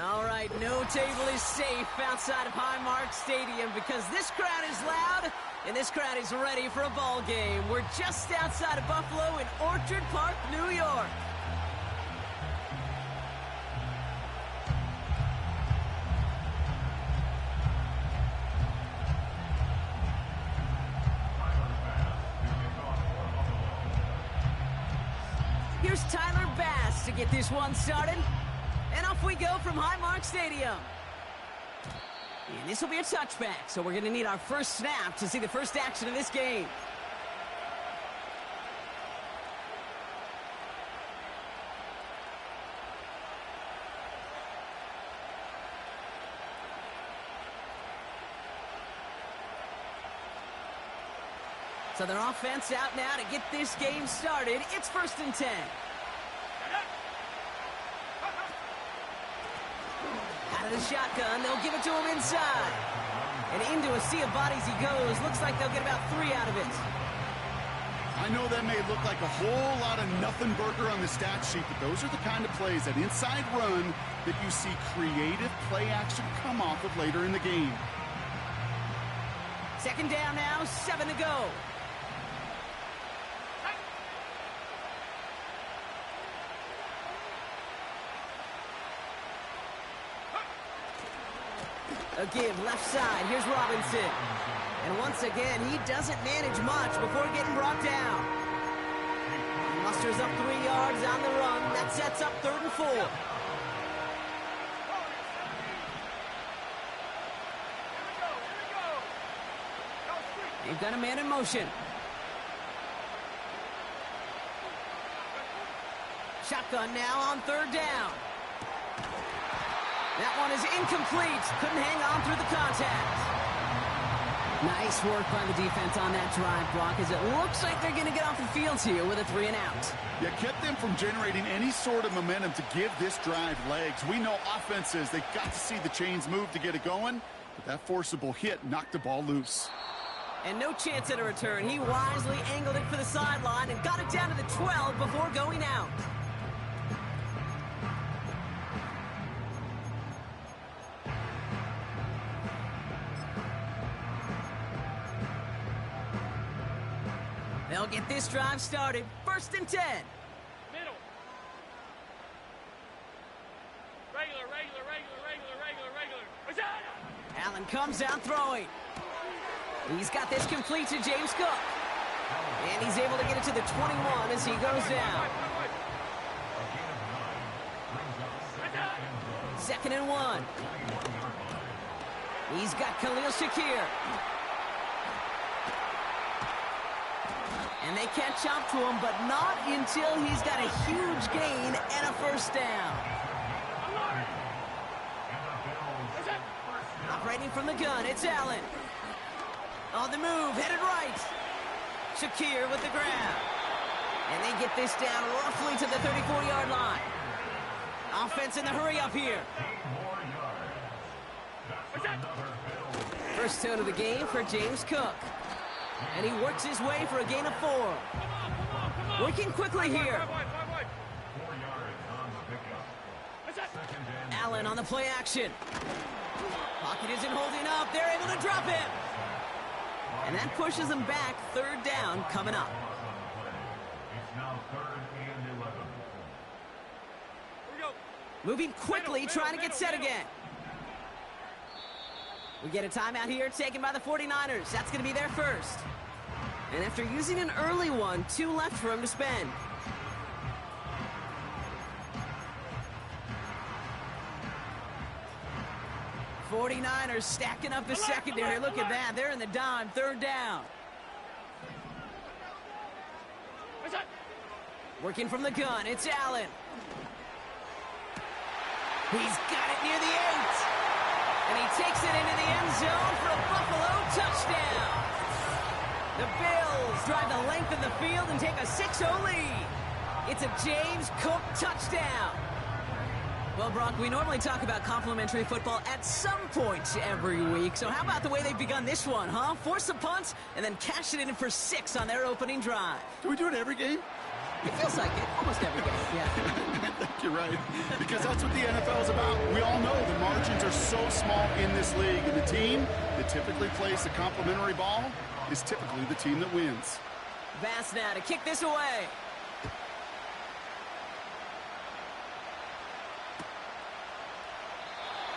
All right, no table is safe outside of Highmark Stadium because this crowd is loud and this crowd is ready for a ball game. We're just outside of Buffalo in Orchard Park, New York. Here's Tyler Bass to get this one started. And off we go from Highmark Stadium. And this will be a touchback, so we're going to need our first snap to see the first action of this game. So their offense out now to get this game started. It's 1st and 10. Out of the shotgun, they'll give it to him inside. And into a sea of bodies he goes. Looks like they'll get about 3 out of it. I know that may look like a whole lot of nothing burger on the stat sheet, but those are the kind of plays, that inside run, that you see creative play action come off of later in the game. 2nd down now, 7 to go. A give left side. Here's Robinson. And once again, he doesn't manage much before getting brought down. He musters up 3 yards on the run. That sets up 3rd and 4. They've got a man in motion. Shotgun now on 3rd down. That one is incomplete. Couldn't hang on through the contact. Nice work by the defense on that drive, Brock, as it looks like they're going to get off the field here with a 3 and out. You kept them from generating any sort of momentum to give this drive legs. We know offenses, they've got to see the chains move to get it going, but that forcible hit knocked the ball loose. And no chance at a return. He wisely angled it for the sideline and got it down to the 12 before going out. They'll get this drive started. 1st and 10. Middle. Regular. Allen comes out throwing. He's got this complete to James Cook. And he's able to get it to the 21 as he goes down. 2nd and 1. He's got Khalil Shakir. And they catch up to him, but not until he's got a huge gain and a 1st down. Operating from the gun, it's Allen. On the move, headed right. Shakir with the grab. And they get this down roughly to the 34-yard line. Offense in the hurry up here. First tone of the game for James Cook. And he works his way for a gain of 4. Working quickly here. Allen on the play action. Pocket isn't holding up. They're able to drop him. And that pushes them back. 3rd down coming up. Moving quickly, trying to get set again. We get a timeout here taken by the 49ers. That's going to be their first. And after using an early one, 2 left for him to spend. '49ers stacking up the secondary. Look at that. They're in the dime. 3rd down. Working from the gun. It's Allen. He's got it near the 8. And he takes it into the end zone for a Buffalo touchdown. The Bills drive the length of the field and take a 6-0 lead. It's a James Cook touchdown. Well, Brock, we normally talk about complimentary football at some point every week. So how about the way they've begun this one, huh? Force a punt and then cash it in for 6 on their opening drive. Do we do it every game? It feels like it. Almost every game, yeah. think you're right, because that's what the NFL is about. We all know the margins are so small in this league, and the team that typically plays the complimentary ball is typically the team that wins. Bass now to kick this away.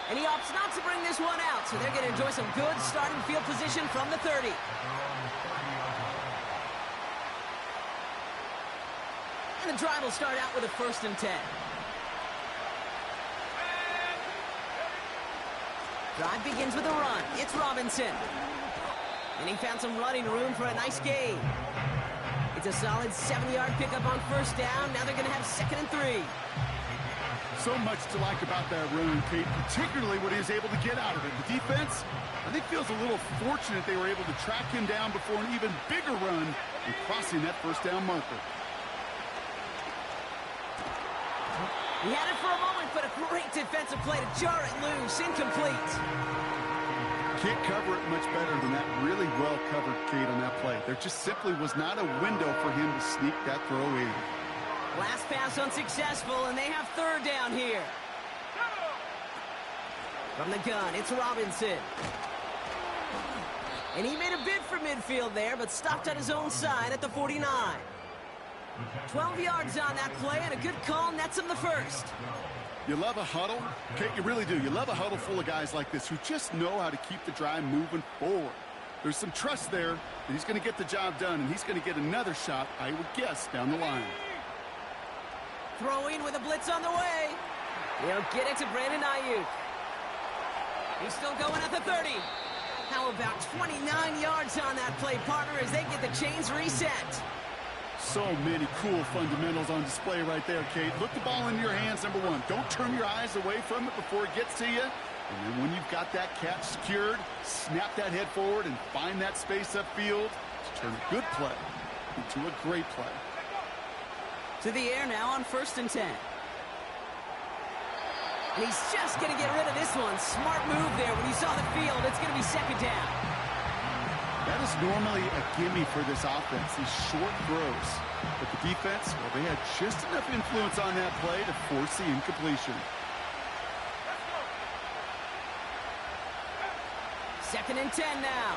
And he opts not to bring this one out, so they're going to enjoy some good starting field position from the 30. And the drive will start out with a 1st and 10. Drive begins with a run. It's Robinson. And he found some running room for a nice gain. It's a solid 7-yard pickup on 1st down. Now they're going to have 2nd and 3. So much to like about that run, Kate, particularly what he was able to get out of it. The defense, I think, feels a little fortunate they were able to track him down before an even bigger run and crossing that 1st down marker. He had it for a moment, but a great defensive play to jar it loose. Incomplete. Can't cover it much better than that really well-covered, Kate, on that play. There just simply was not a window for him to sneak that throw in. Last pass unsuccessful, and they have 3rd down here. From the gun, it's Robinson. And he made a bid for midfield there, but stopped at his own side at the 49. 12 yards on that play, and a good call nets him the 1st. You love a huddle? Kate, you really do. You love a huddle full of guys like this who just know how to keep the drive moving forward. There's some trust there that he's going to get the job done, and he's going to get another shot, I would guess, down the line. Throwing with a blitz on the way. He'll get it to Brandon Ayuk. He's still going at the 30. How about 29 yards on that play, partner, as they get the chains reset. So many cool fundamentals on display right there, Kate. Look the ball into your hands, number one. Don't turn your eyes away from it before it gets to you. And then when you've got that catch secured, snap that head forward and find that space upfield to turn a good play into a great play. To the air now on 1st and 10. And he's just going to get rid of this one. Smart move there when he saw the field. It's going to be 2nd down. That is normally a gimme for this offense, these short throws. But the defense, well, they had just enough influence on that play to force the incompletion. 2nd and 10 now.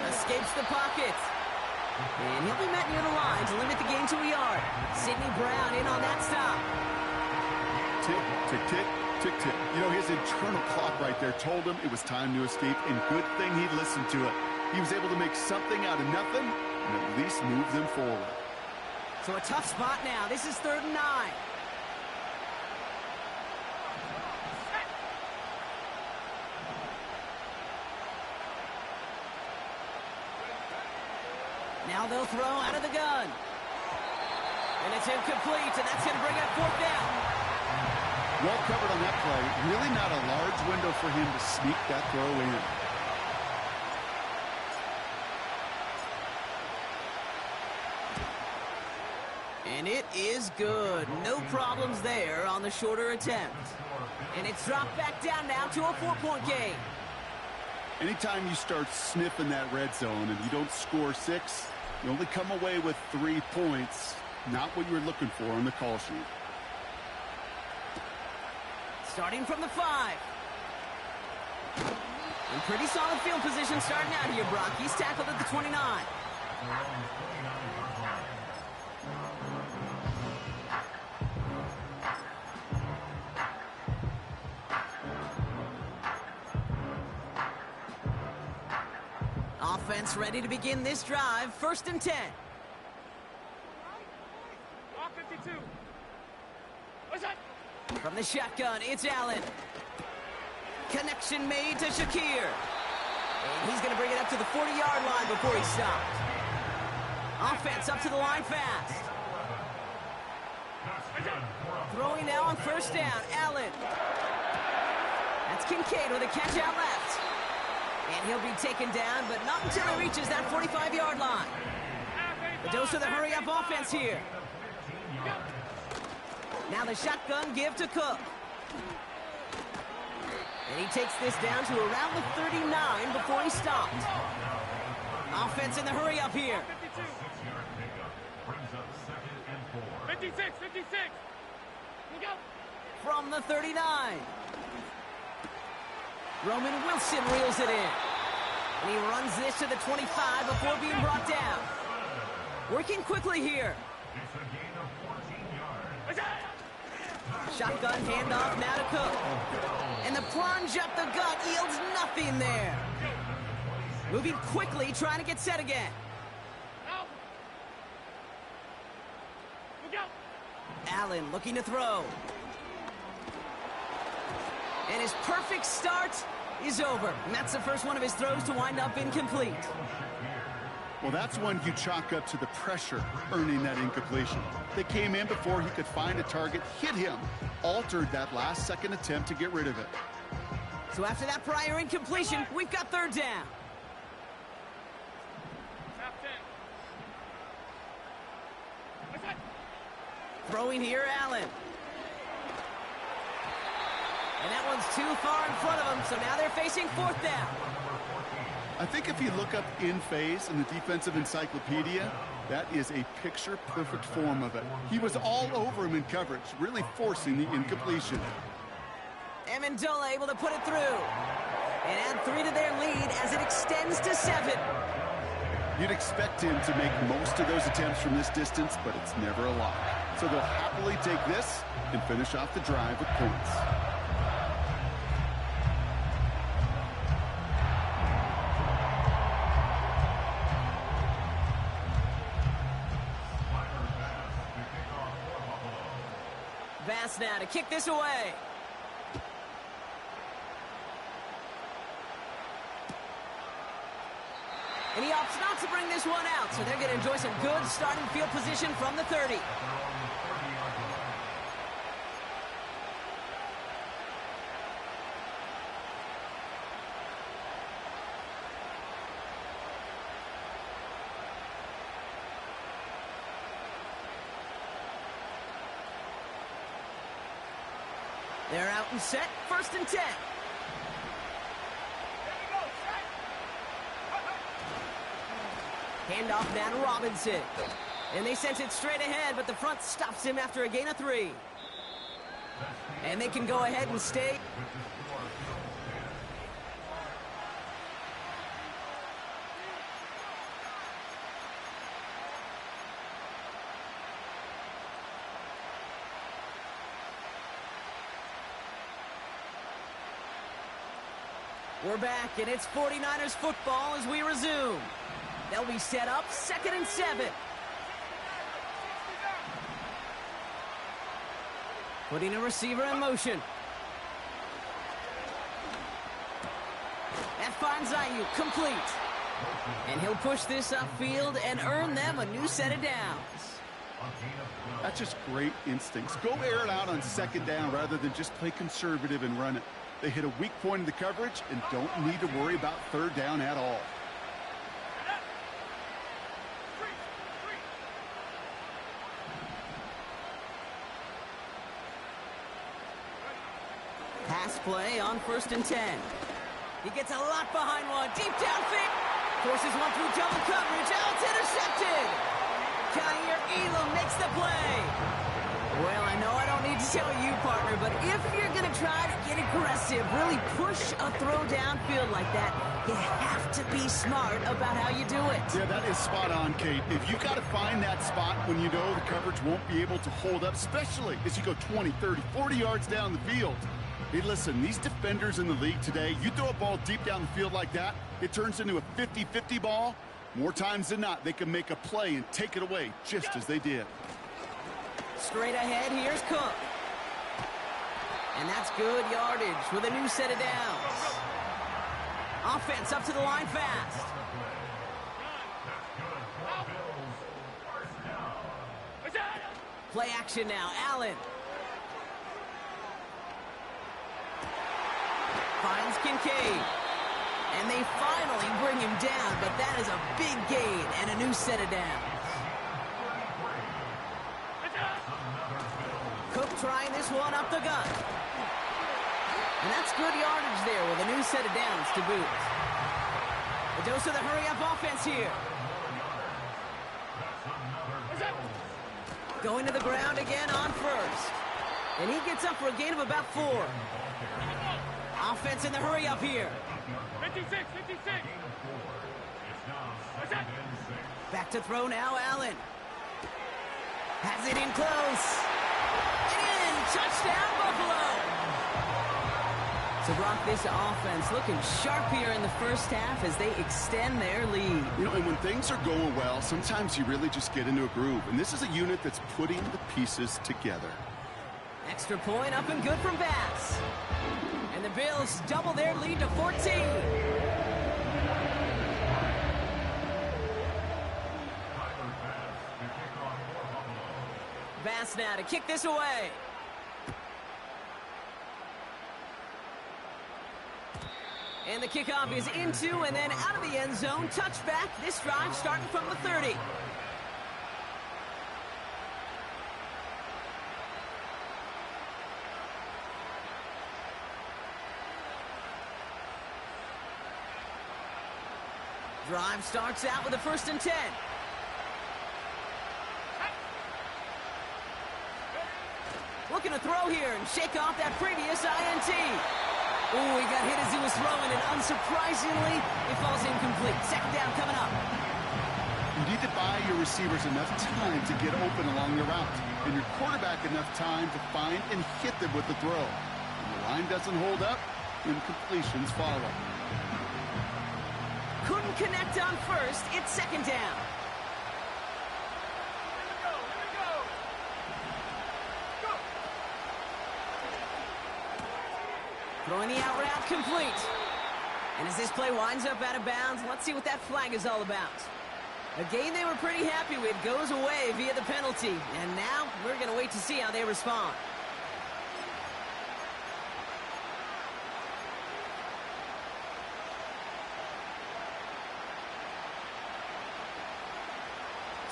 Escapes the pocket. And he'll be met near the line to limit the game to a yard. Sidney Brown in on that stop. Tick, tick, tick, tick, tick. You know, his internal clock right there told him it was time to escape, and good thing he listened to it. He was able to make something out of nothing and at least move them forward. So a tough spot now. This is 3rd and 9. Now they'll throw out of the gun. And it's incomplete, and that's going to bring up 4th down. Well covered on that play. Really not a large window for him to sneak that throw in. And it is good. No problems there on the shorter attempt. And it's dropped back down now to a 4-point game. Anytime you start sniffing that red zone and you don't score 6, you only come away with 3 points. Not what you were looking for on the call sheet. Starting from the 5. In pretty solid field position starting out here, Brock. He's tackled at the 29. Offense ready to begin this drive. 1st and 10. Block 52. What's that? From the shotgun, it's Allen. Connection made to Shakir. And he's going to bring it up to the 40-yard line before he stopped. Offense up to the line fast. Throwing now on 1st down, Allen. That's Kincaid with a catch out left. And he'll be taken down, but not until he reaches that 45-yard line. The dose of the hurry-up offense here. Now the shotgun give to Cook. And he takes this down to around the 39 before he stopped. Offense in the hurry-up here. 56, 56. Look out. From the 39. Roman Wilson reels it in. And he runs this to the 25 before being brought down. Working quickly here. Shotgun handoff now to Cook. And the plunge up the gut yields nothing there. Moving quickly, trying to get set again. Look out. Allen looking to throw. And his perfect start is over. And that's the first one of his throws to wind up incomplete. Well, that's one you chalk up to the pressure earning that incompletion. They came in before he could find a target, hit him, altered that last-second attempt to get rid of it. So after that prior incompletion, we've got third down. Top 10. What's that? Throwing here, Allen. And that one's too far in front of them, so now they're facing fourth down. I think if you look up in phase in the defensive encyclopedia, that is a picture-perfect form of it. He was all over him in coverage, really forcing the incompletion. Amendola able to put it through. And add 3 to their lead as it extends to 7. You'd expect him to make most of those attempts from this distance, but it's never a lock. So they'll happily take this and finish off the drive with points. Bass now to kick this away. And he opts not to bring this one out, so they're going to enjoy some good starting field position from the 30. They're out and set, 1st and 10. Handoff now to Robinson. And they sent it straight ahead, but the front stops him after a gain of 3. And they can go ahead and stay. We're back, and it's 49ers football as we resume. They'll be set up 2nd and 7. Putting a receiver in motion. That finds Ayuk, complete. And he'll push this upfield and earn them a new set of downs. That's just great instincts. Go air it out on 2nd down rather than just play conservative and run it. They hit a weak point in the coverage and don't need to worry about 3rd down at all. Pass play on 1st and 10. He gets a lot behind one. Deep downfield. Forces one through double coverage. Oh, it's intercepted. Kaiir Elam makes the play. Well, I know I don't need to tell you, partner, but if you're going to try to get aggressive, really push a throw downfield like that, you have to be smart about how you do it. Yeah, that is spot on, Kate. If you've got to find that spot when you know the coverage won't be able to hold up, especially as you go 20, 30, 40 yards down the field. Hey, listen, these defenders in the league today, you throw a ball deep down the field like that, it turns into a 50-50 ball. More times than not, they can make a play and take it away, just as they did. Straight ahead, here's Cook. And that's good yardage with a new set of downs. Offense up to the line fast. Play action now, Allen. Finds Kincaid. And they finally bring him down, but that is a big gain and a new set of downs. Cook trying this one up the gut. And that's good yardage there with a new set of downs to boot. A dose of the hurry-up offense here. Going to the ground again on first. And he gets up for a gain of about 4. Offense in the hurry up here. 56, 56. What's that? Back to throw now, Allen. Has it in close. In, touchdown, Buffalo. So, Brock, this offense looking sharp here in the first half as they extend their lead. You know, and when things are going well, sometimes you really just get into a groove. And this is a unit that's putting the pieces together. Extra point up and good from Bass. And the Bills double their lead to 14. Bass now to kick this away. And the kickoff is into and then out of the end zone. Touchback. This drive starting from the 30. Drive starts out with a 1st and 10. Looking to throw here and shake off that previous INT. Ooh, he got hit as he was throwing, and unsurprisingly, it falls incomplete. 2nd down coming up. You need to buy your receivers enough time to get open along the route, and your quarterback enough time to find and hit them with the throw. When the line doesn't hold up, incompletions follow. Couldn't connect on first. It's 2nd down. Throwing the out route complete. And as this play winds up out of bounds, let's see what that flag is all about. A game they were pretty happy with goes away via the penalty. And now we're going to wait to see how they respond.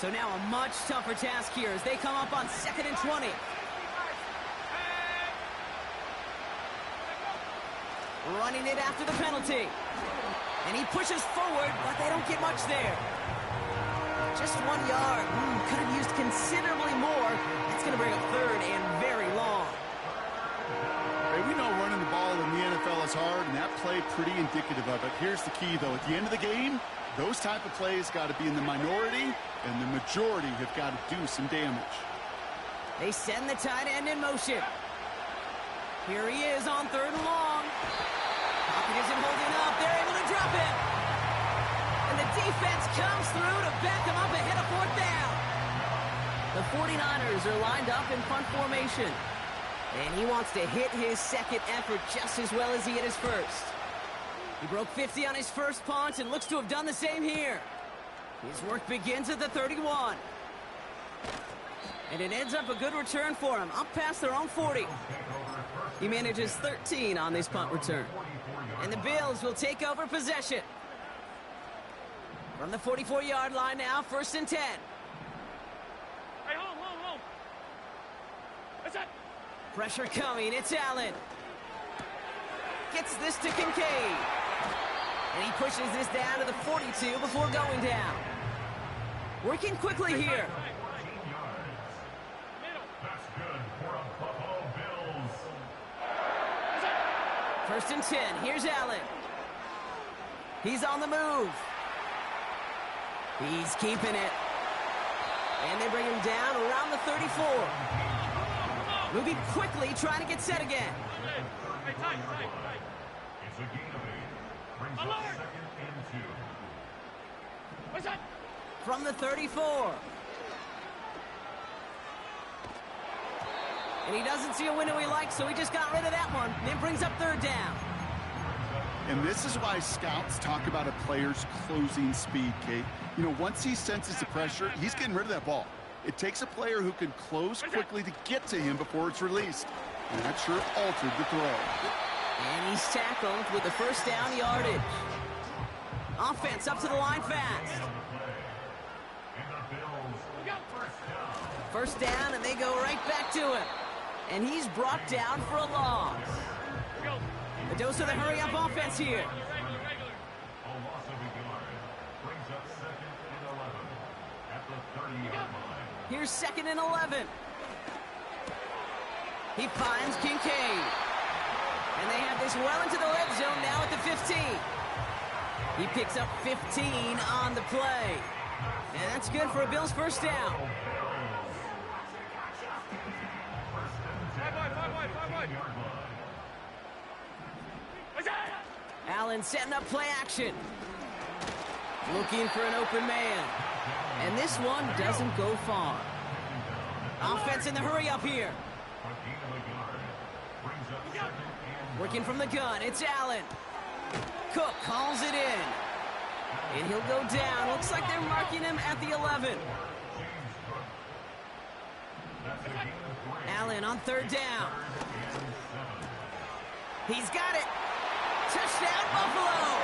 So now a much tougher task here as they come up on 2nd and 20. Running it after the penalty. And he pushes forward, but they don't get much there. Just 1 yard. Could have used considerably more. That's going to bring up 3rd and very long. Hey, we know running the ball in the NFL is hard, and that play pretty indicative of it. Here's the key, though. At the end of the game, those type of plays got to be in the minority, and the majority have got to do some damage. They send the tight end in motion. Here he is on 3rd and long. Pocket isn't holding up. They're able to drop it. And the defense comes through to back them up ahead of 4th down. The 49ers are lined up in punt formation. And he wants to hit his 2nd effort just as well as he hit his 1st. He broke 50 on his first punt and looks to have done the same here. His work begins at the 31. And it ends up a good return for him, up past their own 40. He manages 13 on this punt return. And the Bills will take over possession. From the 44-yard line now, 1st and 10. Hey, hold. What's that? Pressure coming, it's Allen. Gets this to Kincaid. And he pushes this down to the 42 before going down. Working quickly here. That's good for a Buffalo Bills. 1st and 10. Here's Allen. He's on the move. He's keeping it. And they bring him down around the 34. Moving quickly, trying to get set again. Hey, tight. It's a gain of 8. Brings up 2nd and 2. What's that? From the 34. And he doesn't see a window he likes, so he just got rid of that one. And it brings up 3rd down. And this is why scouts talk about a player's closing speed, Kate. You know, once he senses the pressure, he's getting rid of that ball. It takes a player who can close quickly to get to him before it's released. And that sure altered the throw. And he's tackled with the 1st down yardage. Offense up to the line fast. First down, and they go right back to him. And he's brought down for a loss. A dose of the hurry-up offense here. A loss of a yard. Brings up 2nd and 11 at the 30-yard line. Here's 2nd and 11. He finds Kincaid. And they have this well into the red zone now at the 15. He picks up 15 on the play. And that's good for a Bills first down. Allen setting up play action. Looking for an open man. And this one doesn't go far. Offense in the hurry up here. Working from the gun, it's Allen. Cook calls it in. And he'll go down. Looks like they're marking him at the 11. Allen on 3rd down. He's got it. Touchdown, Buffalo!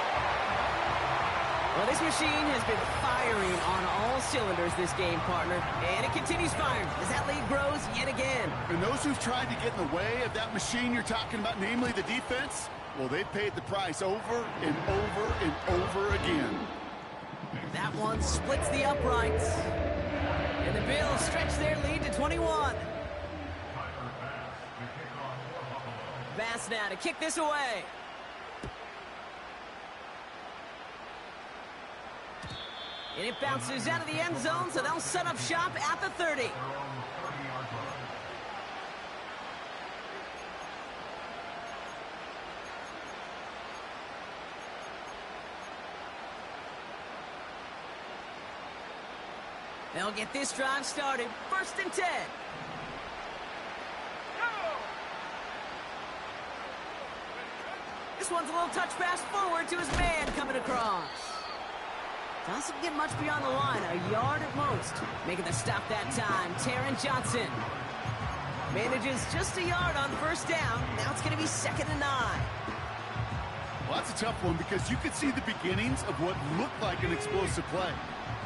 Well, this machine has been firing on all cylinders this game, partner. And it continues firing as that lead grows yet again. And those who've tried to get in the way of that machine you're talking about, namely the defense, well, they've paid the price over and over and over again. That one splits the uprights. And the Bills stretch their lead to 21. Bass now to kick this away. And it bounces out of the end zone, so they'll set up shop at the 30. They'll get this drive started. 1st and 10. This one's a little touch pass forward to his man coming across. Doesn't get much beyond the line, a yard at most. Making the stop that time, Taron Johnson. Manages just a yard on 1st down. Now it's going to be 2nd and 9. Well, that's a tough one because you could see the beginnings of what looked like an explosive play.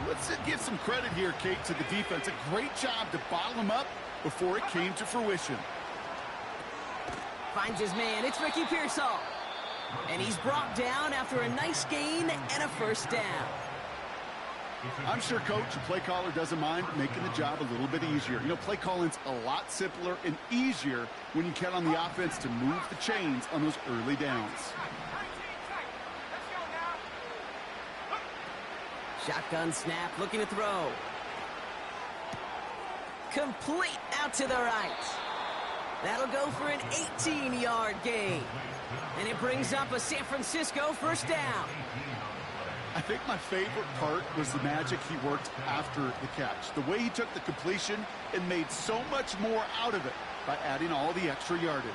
Let's give some credit here, Kate, to the defense. A great job to bottle him up before it came to fruition. Finds his man. It's Ricky Pearsall. And he's brought down after a nice gain and a 1st down. I'm sure, Coach, the play caller doesn't mind making the job a little bit easier. You know, play calling's a lot simpler and easier when you count on the offense to move the chains on those early downs. Shotgun snap, looking to throw. Complete out to the right. That'll go for an 18-yard gain. And it brings up a San Francisco 1st down. I think my favorite part was the magic he worked after the catch. The way he took the completion and made so much more out of it by adding all the extra yardage.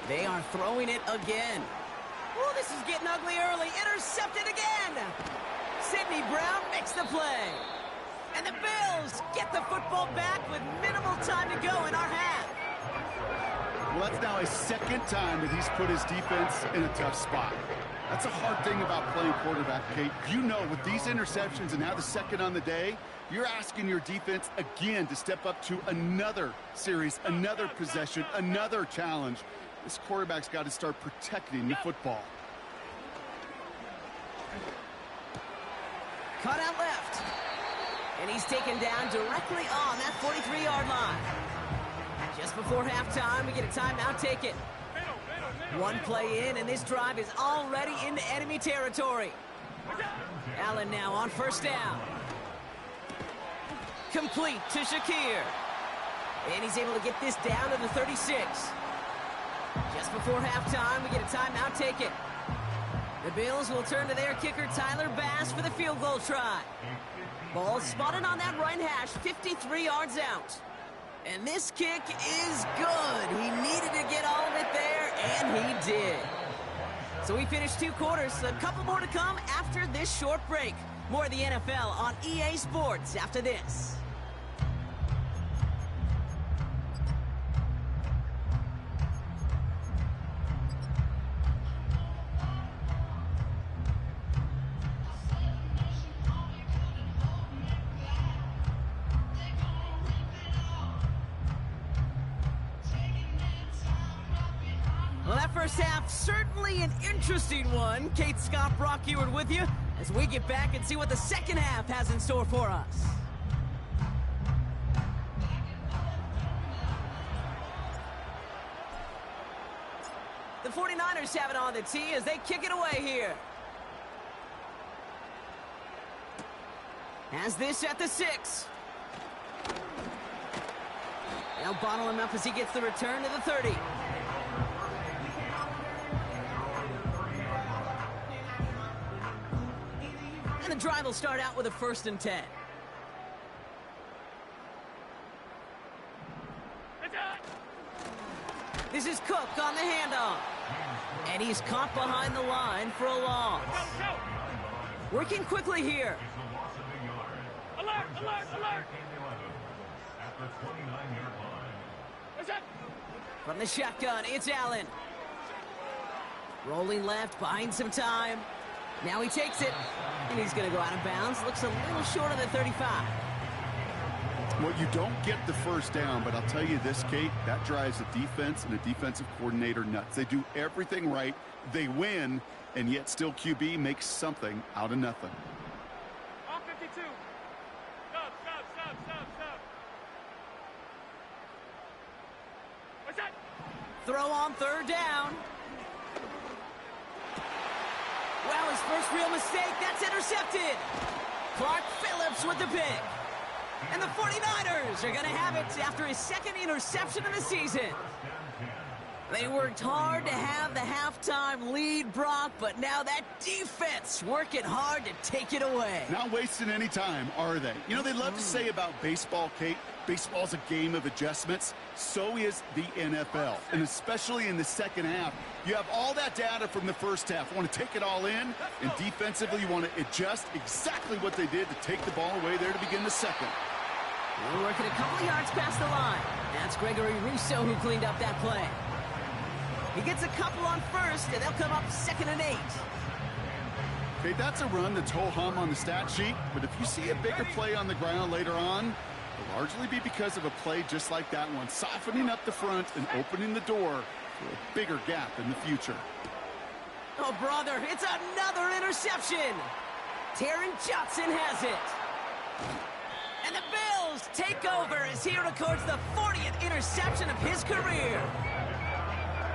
They are throwing it again. Oh, this is getting ugly early. Intercepted again. Sidney Brown makes the play. And the Bills get the football back with minimal time to go in our half. Well, that's now his 2nd time that he's put his defense in a tough spot. That's a hard thing about playing quarterback, Kate. You know, with these interceptions and now the 2nd on the day, you're asking your defense again to step up to another series, another possession, another challenge. This quarterback's got to start protecting the football. Cut out left. And he's taken down directly on that 43-yard line. Just before halftime, we get a timeout. Take it. One play in, and this drive is already into enemy territory. Allen now on 1st down. Complete to Shakir. And he's able to get this down to the 36. Just before halftime, we get a timeout. Take it. The Bills will turn to their kicker, Tyler Bass, for the field goal try. Ball spotted on that right hash, 53 yards out. And this kick is good. He needed to get all of it there, and he did. So we finished 2 quarters. A couple more to come after this short break. More of the NFL on EA Sports after this. Well, that first half, certainly an interesting one. Kate Scott, Brock Ewart with you as we get back and see what the second half has in store for us. The 49ers have it on the tee as they kick it away here. Has this at the 6. They'll bottle him up as he gets the return to the 30. And the drive will start out with a 1st and 10. This is Cook on the handoff. And he's caught behind the line for a loss. Working quickly here. Alert, alert, alert! At the 29-yard line. From the shotgun, it's Allen. Rolling left, buying some time. Now he takes it, and he's going to go out of bounds. Looks a little short of the 35. Well, you don't get the first down, but I'll tell you this, Kate, that drives a defense and a defensive coordinator nuts. They do everything right, they win, and yet still QB makes something out of nothing. On 52. Stop, stop, stop, stop, stop. What's that? Throw on 3rd down. Well, his first real mistake, that's intercepted. Clark Phillips with the pick. And the 49ers are going to have it after his 2nd interception of the season. They worked hard to have the halftime lead, Brock, but now that defense working hard to take it away. Not wasting any time, are they? You know, they love to say about baseball, Kate, baseball's a game of adjustments. So is the NFL. And especially in the second half, you have all that data from the first half. You want to take it all in, and defensively you want to adjust exactly what they did to take the ball away there to begin the second. We're working a couple yards past the line. That's Gregory Rousseau who cleaned up that play. He gets a couple on 1st, and they'll come up 2nd and 8. Okay, that's a run that's ho-hum on the stat sheet, but if you see a bigger play on the ground later on, it'll largely be because of a play just like that one, softening up the front and opening the door for a bigger gap in the future. Oh, brother, it's another interception. Taron Johnson has it. And the Bills take over as he records the 40th interception of his career.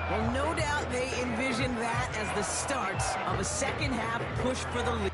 Well, no doubt they envisioned that as the start of a second half push for the lead.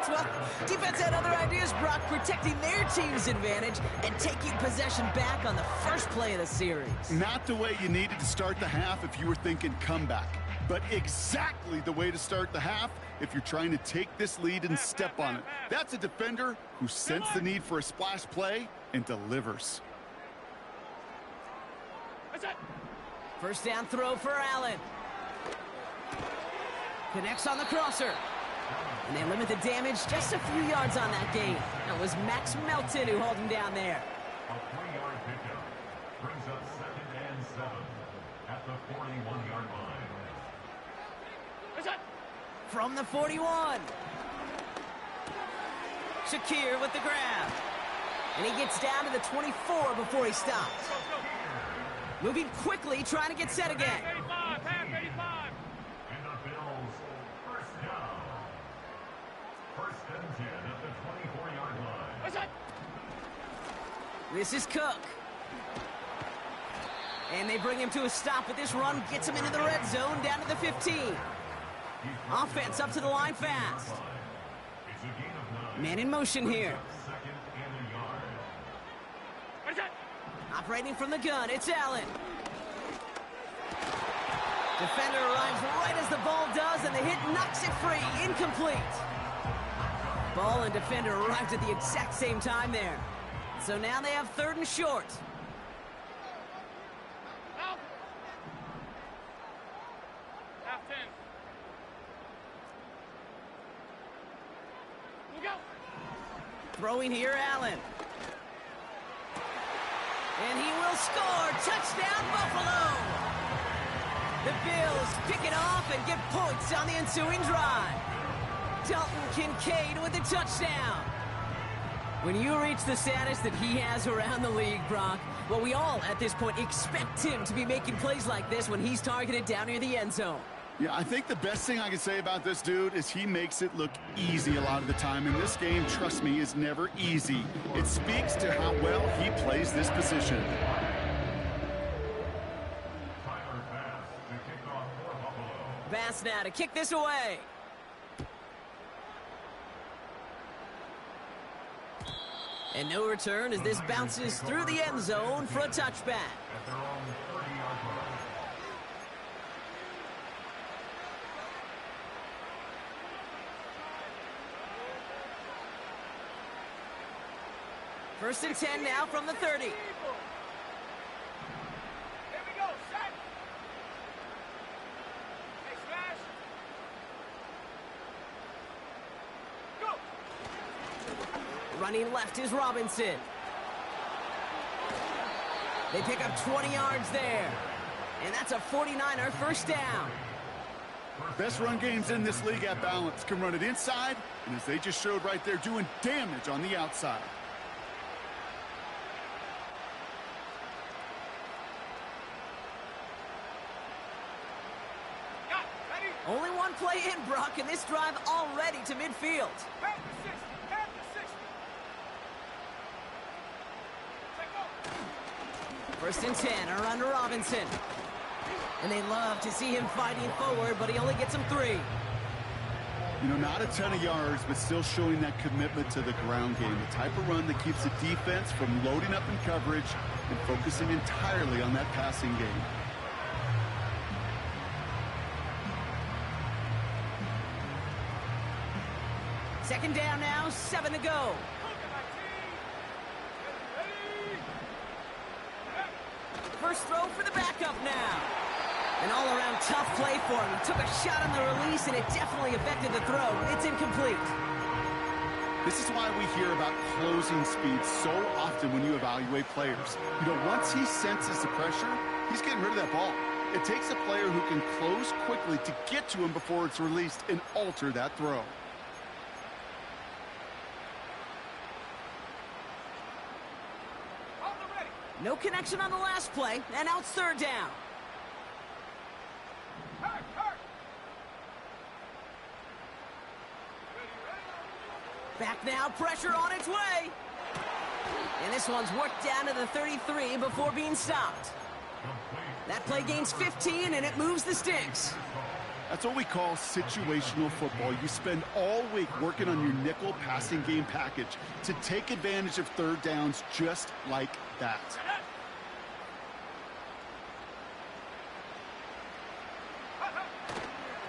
Well, defense had other ideas, Brock, protecting their team's advantage and taking possession back on the first play of the series. Not the way you needed to start the half if you were thinking comeback, but exactly the way to start the half if you're trying to take this lead and step on it. That's a defender who sensed the need for a splash play and delivers. First down throw for Allen. Connects on the crosser. And they limit the damage just a few yards on that gain. That was Max Melton who held him down there. A 3-yard pickup brings up 2nd and 7 at the 41-yard line. From the 41. Shakir with the grab. And he gets down to the 24 before he stops. Moving quickly, trying to get set again. Half 85. And the Bills first down. 1st and 10 at the 24-yard line. This is Cook. And they bring him to a stop, but this run gets him into the red zone down to the 15. Offense up to the line fast. It's a gain of 9. Man in motion here. 2nd and a yard. Operating from the gun, it's Allen. Defender arrives right as the ball does, and the hit knocks it free. Incomplete. Ball and defender arrived at the exact same time there. So now they have 3rd and short. Out. Half 10. We'll go. Throwing here, Allen. And he will score. Touchdown, Buffalo. The Bills pick it off and get points on the ensuing drive. Dalton Kincaid with a touchdown. When you reach the status that he has around the league, Brock, well, we all at this point expect him to be making plays like this when he's targeted down near the end zone. Yeah, I think the best thing I can say about this dude is he makes it look easy a lot of the time. And this game, trust me, is never easy. It speaks to how well he plays this position. Bass now to kick this away. And no return as this bounces through the end zone for a touchback. First and 10 now from the 30. Here we go, set. Hey, smash. Go. Running left is Robinson. They pick up 20 yards there. And that's a 49er first down. Best run games in this league at balance can run it inside, and as they just showed right there, doing damage on the outside. Only one play in, Brock, and this drive already to midfield. Head to 60. Head to 60. First and 10, around to Robinson. And they love to see him fighting forward, but he only gets them 3. You know, not a ton of yards, but still showing that commitment to the ground game. The type of run that keeps the defense from loading up in coverage and focusing entirely on that passing game. Second down now, 7 to go. First throw for the backup now. An all-around tough play for him. He took a shot on the release, and it definitely affected the throw. It's incomplete. This is why we hear about closing speed so often when you evaluate players. You know, once he senses the pressure, he's getting rid of that ball. It takes a player who can close quickly to get to him before it's released and alter that throw. No connection on the last play, and now it's third down. Back now, pressure on its way. And this one's worked down to the 33 before being stopped. That play gains 15, and it moves the sticks. That's what we call situational football. You spend all week working on your nickel passing game package to take advantage of third downs just like that.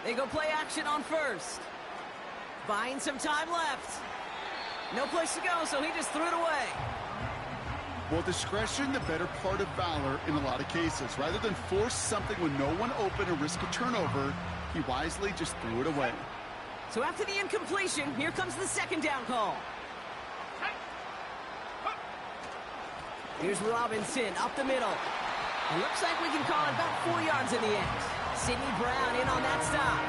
They go play action on first. Buying some time left. No place to go, so he just threw it away. Well, discretion, the better part of valor in a lot of cases. Rather than force something when no one open and risk a turnover, he wisely just threw it away. So after the incompletion, here comes the second down call. Here's Robinson up the middle. It looks like we can call it about 4 yards in the end. Sidney Brown in on that stop.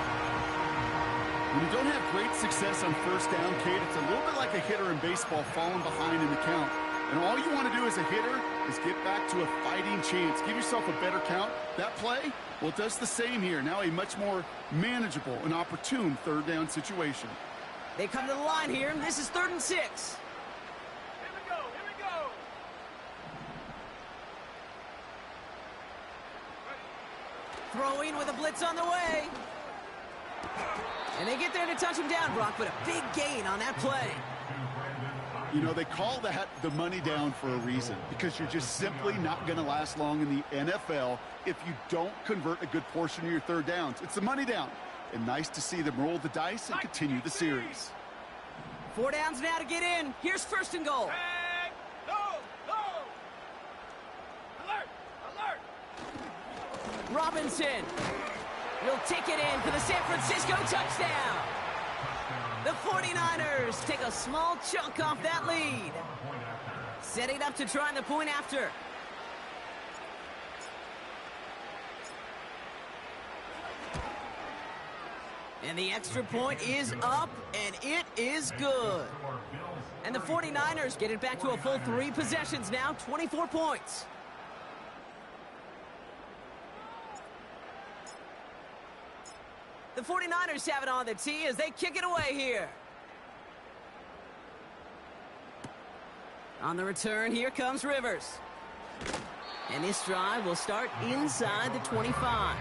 When you don't have great success on first down, Kate, it's a little bit like a hitter in baseball falling behind in the count. And all you want to do as a hitter is get back to a fighting chance. Give yourself a better count. That play, well, it does the same here. Now a much more manageable and opportune third down situation. They come to the line here, and this is 3rd and 6. Here we go. Here we go. Throwing with a blitz on the way. And they get there to touch him down, Brock, but a big gain on that play. You know, they call that the money down for a reason, because you're just simply not going to last long in the NFL if you don't convert a good portion of your third downs. It's the money down. And nice to see them roll the dice and continue the series. 4 downs now to get in. Here's 1st and goal. Hey, go, go. Alert, alert. Robinson will take it in for the San Francisco touchdown. The 49ers take a small chunk off that lead. Setting up to try the point after. And the extra point is up, and it is good. And the 49ers get it back to a full 3 possessions now, 24 points. The 49ers have it on the tee as they kick it away here. On the return, here comes Rivers. And this drive will start inside the 25.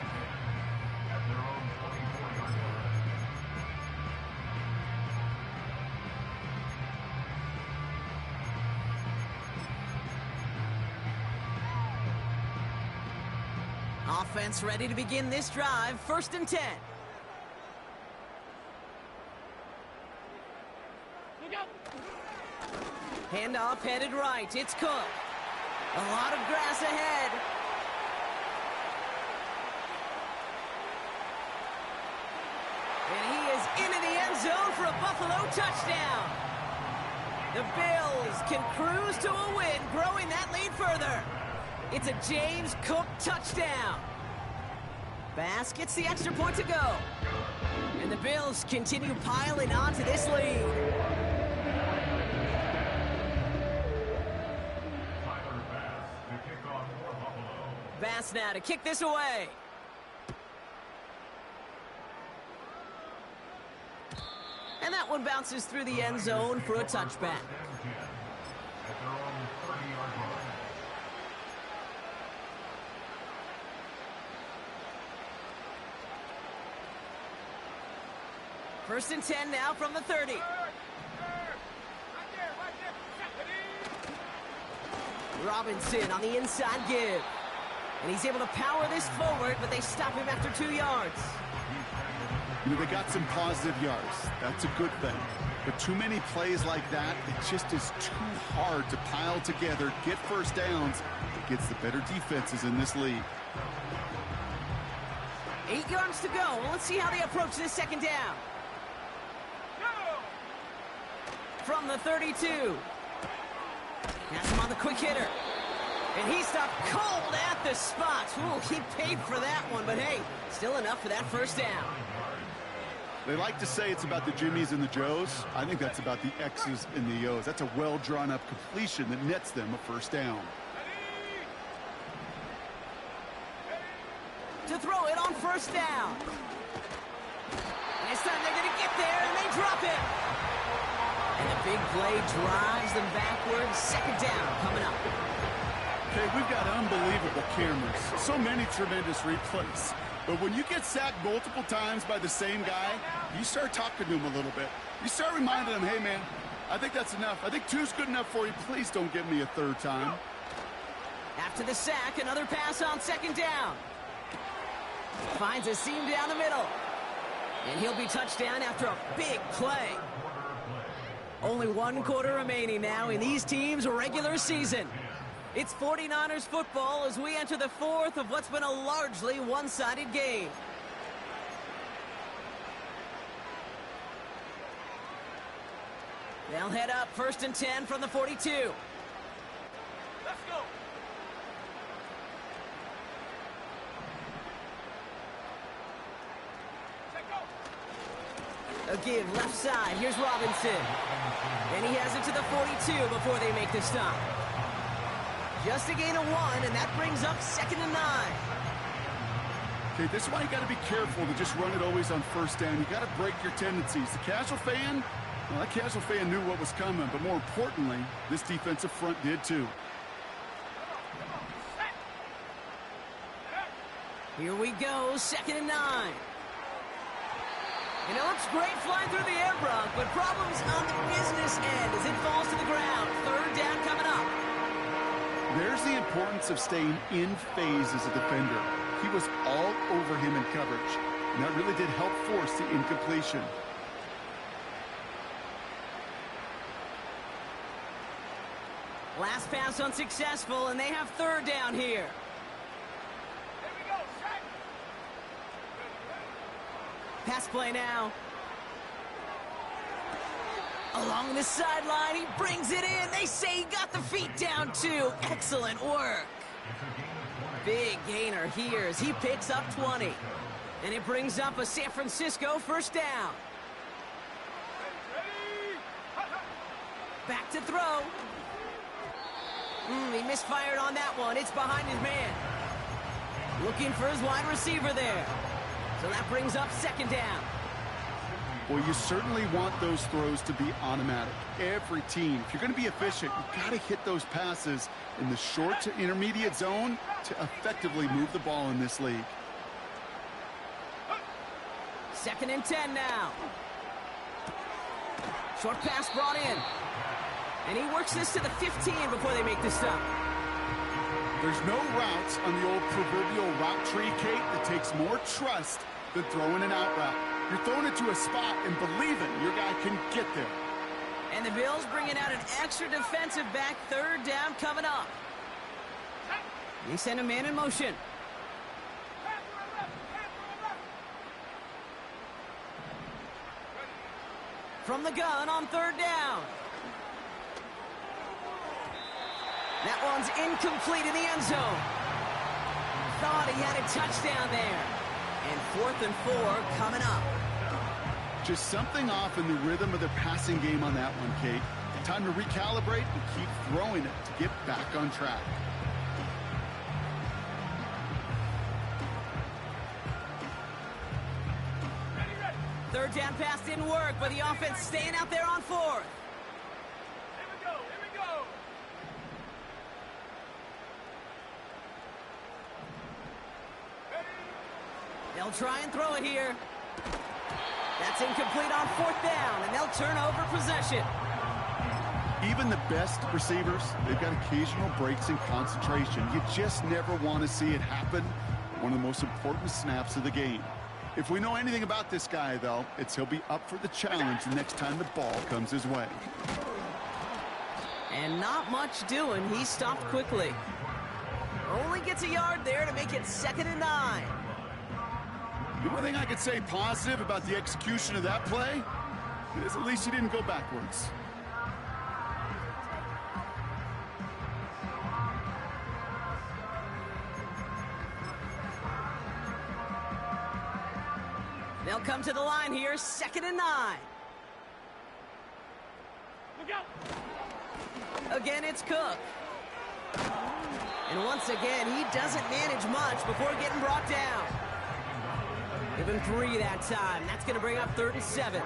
Offense ready to begin this drive. 1st and 10. Handoff headed right. It's Cook. A lot of grass ahead. And he is into the end zone for a Buffalo touchdown. The Bills can cruise to a win, growing that lead further. It's a James Cook touchdown. Bass gets the extra point to go. And the Bills continue piling on to this lead. Bass now to kick this away. And that one bounces through the end zone for a touchback. First and 10 now from the 30. Robinson on the inside give. And he's able to power this forward, but they stop him after 2 yards. You know, they got some positive yards. That's a good thing. But too many plays like that, it just is too hard to pile together, get first downs against the better defenses in this league. 8 yards to go. Well, let's see how they approach this 2nd down. From the 32. Has him on the quick hitter. And he stopped cold at the spot. Ooh, he paid for that one, but hey, still enough for that 1st down. They like to say it's about the Jimmies and the Joes. I think that's about the X's and the O's. That's a well-drawn-up completion that nets them a 1st down. To throw it on 1st down. This time they're going to get there, and they drop it. And a big play drives them backwards. 2nd down coming up. Okay, we've got unbelievable cameras. So many tremendous replays. But when you get sacked multiple times by the same guy, you start talking to him a little bit. You start reminding him, hey, man, I think that's enough. I think 2's good enough for you. Please don't get me a 3rd time. After the sack, another pass on 2nd down. Finds a seam down the middle. And he'll be touchdown after a big play. Only 1 quarter remaining now in these teams' regular season. It's 49ers football as we enter the 4th of what's been a largely one-sided game. They'll head up 1st and 10 from the 42. Let's go. A give left side. Here's Robinson. And he has it to the 42 before they make the stop. Just a gain of 1, and that brings up 2nd and 9. Okay, this is why you got to be careful to just run it always on 1st down. You got to break your tendencies. The casual fan, well, that casual fan knew what was coming, but more importantly, this defensive front did too. Here we go, 2nd and 9. And it looks great flying through the air, Brock, but problems on the business end as it falls to the ground. 3rd down coming up. There's the importance of staying in phase as a defender. He was all over him in coverage, and that really did help force the incompletion. Last pass unsuccessful, and they have 3rd down here. Pass play now. Along the sideline, he brings it in. They say he got the feet down, too. Excellent work. Big gainer here as he picks up 20. And it brings up a San Francisco first down. Back to throw. He misfired on that one. It's behind his man. Looking for his wide receiver there. So that brings up second down. Well, you certainly want those throws to be automatic. Every team, if you're going to be efficient, you've got to hit those passes in the short to intermediate zone to effectively move the ball in this league. 2nd and 10 now. Short pass brought in. And he works this to the 15 before they make the stop. There's no routes on the old proverbial route tree, Kate, that takes more trust than throwing an out route. You're throwing it to a spot and believing your guy can get there. And the Bills bringing out an extra defensive back. 3rd down coming up. They send a man in motion. From the gun on 3rd down. That one's incomplete in the end zone. Thought he had a touchdown there. And 4th and 4 coming up. Just something off in the rhythm of the passing game on that one, Kate. Time to recalibrate and keep throwing it to get back on track. Third down pass didn't work, but the offense staying out there on 4th. Here we go. They'll try and throw it here. That's incomplete on 4th down, and they'll turn over possession. Even the best receivers, they've got occasional breaks in concentration. You just never want to see it happen. One of the most important snaps of the game. If we know anything about this guy, though, it's he'll be up for the challenge the next time the ball comes his way. And not much doing. He stopped quickly. Only gets a yard there to make it 2nd and 9. The only thing I could say positive about the execution of that play is at least he didn't go backwards. They'll come to the line here, 2nd and 9. Look out! Again, it's Cook. And once again, he doesn't manage much before getting brought down. Give him 3 that time. That's going to bring up 3rd and 7.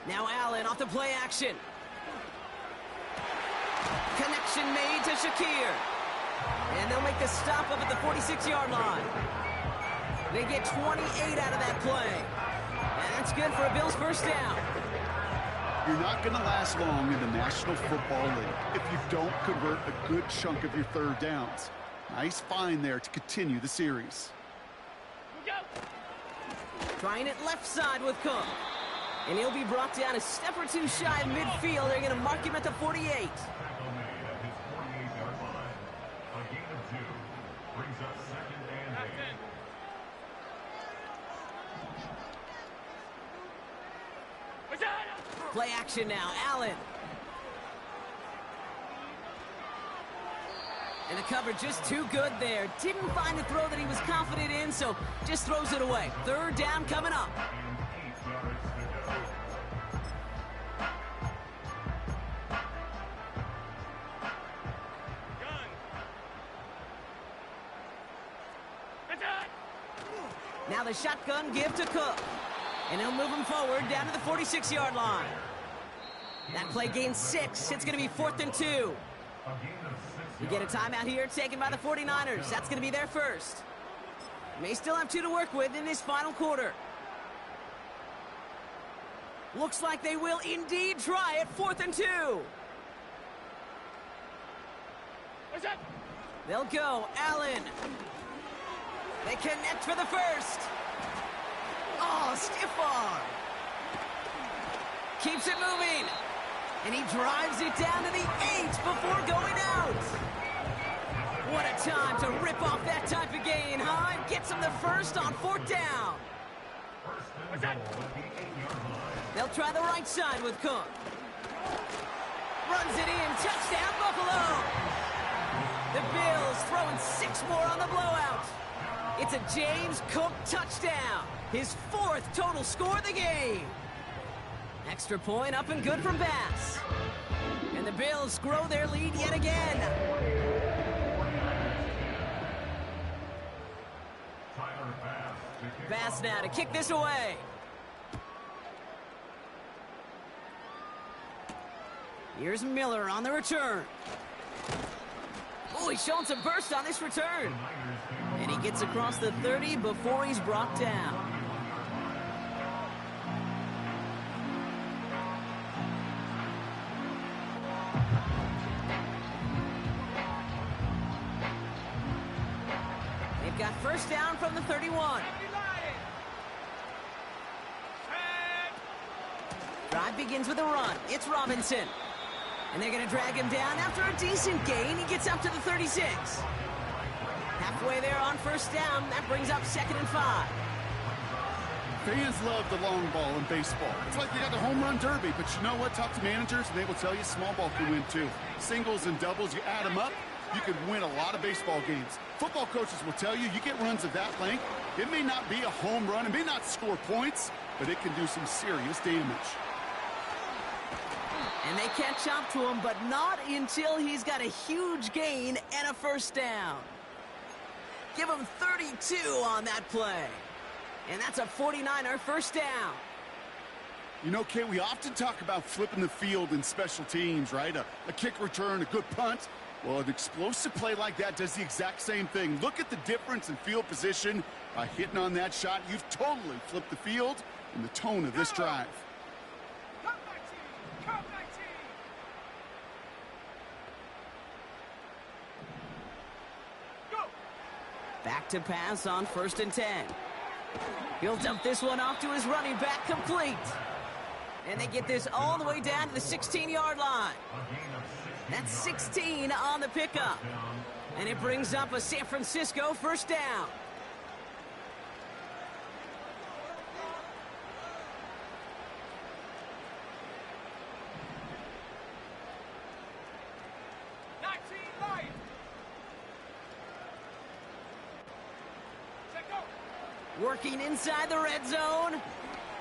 Now Allen off the play action. Connection made to Shakir. And they'll make the stop up at the 46-yard line. They get 28 out of that play. And that's good for a Bills first down. You're not going to last long in the National Football League if you don't convert a good chunk of your 3rd downs. Nice find there to continue the series. Trying it left side with Cook. And he'll be brought down a step or 2 shy of midfield. They're going to mark him at the 48. Tackle made at his 48-yard line. A gain of 2 brings up 2nd and 8. Play action now. Allen. And the cover just too good there. Didn't find the throw that he was confident in, so just throws it away. 3rd down coming up. Now the shotgun give to Cook. And he'll move him forward down to the 46-yard line. That play gains 6. It's going to be 4th and 2. You get a timeout here taken by the 49ers. That's going to be their first. May still have 2 to work with in this final quarter. Looks like they will indeed try it. 4th and 2. They'll go. Allen. They connect for the first. Oh, stiff arm. Keeps it moving. And he drives it down to the 8 before going out. What a time to rip off that type of gain, huh? And gets him the first on 4th down. First and goal at the 8-yard line. They'll try the right side with Cook. Runs it in. Touchdown, Buffalo. The Bills throwing 6 more on the blowout. It's a James Cook touchdown. His 4th total score of the game. Extra point up and good from Bass. And the Bills grow their lead yet again. Bass now to kick this away. Here's Miller on the return. Oh, he's showing some burst on this return. And he gets across the 30 before he's brought down. They've got first down from the 31. Drive begins with a run. It's Robinson. And they're going to drag him down after a decent gain. He gets up to the 36. Halfway there on first down. That brings up 2nd and 5. Fans love the long ball in baseball. It's like they got the home run derby, but you know what? Talk to managers, and they will tell you small ball can win too. Singles and doubles, you add them up, you can win a lot of baseball games. Football coaches will tell you, you get runs of that length, it may not be a home run, it may not score points, but it can do some serious damage. And they catch up to him, but not until he's got a huge gain and a first down. Give him 32 on that play. And that's a 49er first down. You know, Kay, we often talk about flipping the field in special teams, right? A kick return, a good punt. Well, an explosive play like that does the exact same thing. Look at the difference in field position. By hitting on that shot, you've totally flipped the field and the tone of this drive. Back to pass on 1st and 10. He'll dump this one off to his running back, complete. And they get this all the way down to the 16-yard line. That's 16 on the pickup. And it brings up a San Francisco first down. Working inside the red zone.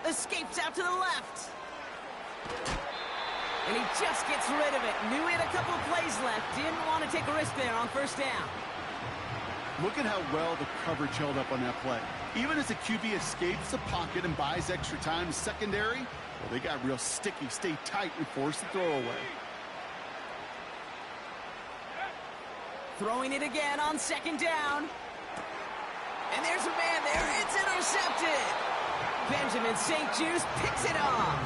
Escapes out to the left. And he just gets rid of it. Knew he had a couple of plays left. Didn't want to take a risk there on first down. Look at how well the coverage held up on that play. Even as the QB escapes the pocket and buys extra time in secondary, well, they got real sticky, stay tight, and force the throw away. Throwing it again on 2nd down. And there's a man there. It's intercepted. Benjamin St. Juice picks it off.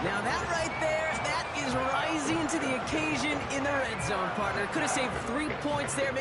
Now that right there, that is rising to the occasion in the red zone, partner. Could have saved 3 points there,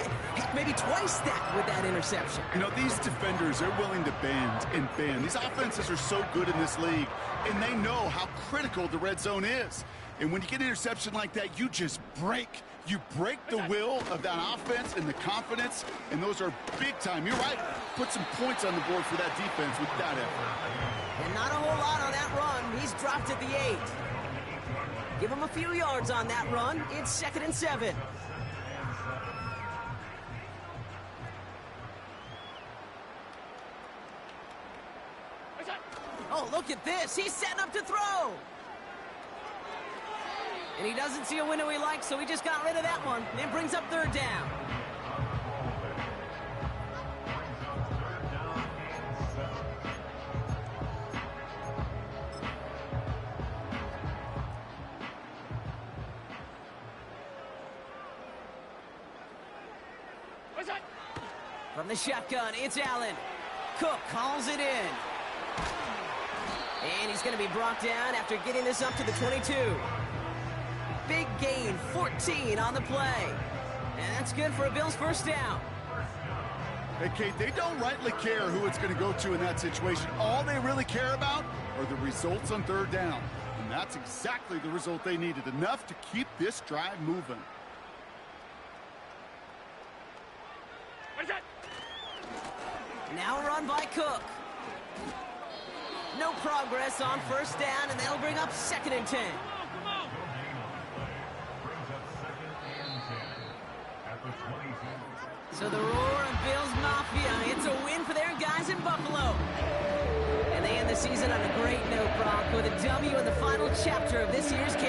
maybe twice that with that interception. You know, these defenders are willing to bend and bend. These offenses are so good in this league, and they know how critical the red zone is. And when you get an interception like that, you just break. You break the will of that offense and the confidence, and those are big time. You're right. Put some points on the board for that defense with that effort. And not a whole lot on that run. He's dropped at the 8. Give him a few yards on that run. It's 2nd and 7. Oh, look at this. He's setting up to throw. And he doesn't see a window he likes, so he just got rid of that one. And brings up 3rd down. From the shotgun, it's Allen. Cook calls it in. And he's going to be brought down after getting this up to the 22. Big gain, 14 on the play. And that's good for a Bills first down. Hey, Kate, they don't rightly care who it's going to go to in that situation. All they really care about are the results on 3rd down. And that's exactly the result they needed. Enough to keep this drive moving. Now run by Cook. No progress on first down, and that'll bring up 2nd and 10. Come on! Brings up 2nd and 10 at the 22. So the roar of Bills Mafia, it's a win for their guys in Buffalo. And they end the season on a great note, Brock, with a W in the final chapter of this year's